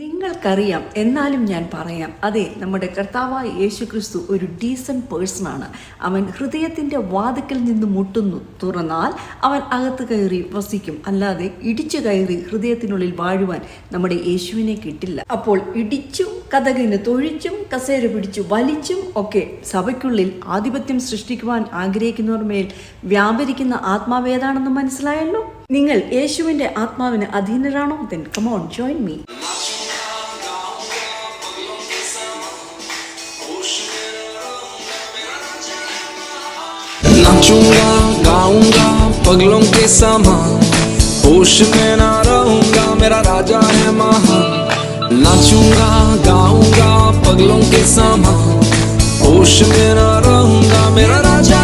നിങ്ങൾക്കറിയാം, എന്നാലും ഞാൻ പറയാം. അതെ, നമ്മുടെ കർത്താവായ യേശു ക്രിസ്തു ഒരു ഡീസൻറ്റ് പേഴ്സണാണ്. അവൻ ഹൃദയത്തിൻ്റെ വാതിക്കൽ നിന്ന് മുട്ടുന്നു, തുറന്നാൽ അവൻ അകത്ത് കയറി വസിക്കും. അല്ലാതെ ഇടിച്ചു കയറി ഹൃദയത്തിനുള്ളിൽ വാഴുവാൻ നമ്മുടെ യേശുവിനെ കിട്ടില്ല. അപ്പോൾ ഇടിച്ചും കതകിന് തൊഴിച്ചും കസേര പിടിച്ചു വലിച്ചും ഒക്കെ സഭയ്ക്കുള്ളിൽ ആധിപത്യം സൃഷ്ടിക്കുവാൻ ആഗ്രഹിക്കുന്നവർ മേൽ വ്യാപരിക്കുന്ന ആത്മാവേതാണെന്ന് മനസ്സിലായല്ലോ. നിങ്ങൾ യേശുവിൻ്റെ ആത്മാവിന് അധീനരാണോ? then come on, join me. नाचूंगा गाऊंगा पगलों के समान, होश में ना रहूंगा, मेरा राजा है महान. नाचूंगा गाऊंगा पगलों के समान, होश में ना रहूंगा, मेरा राजा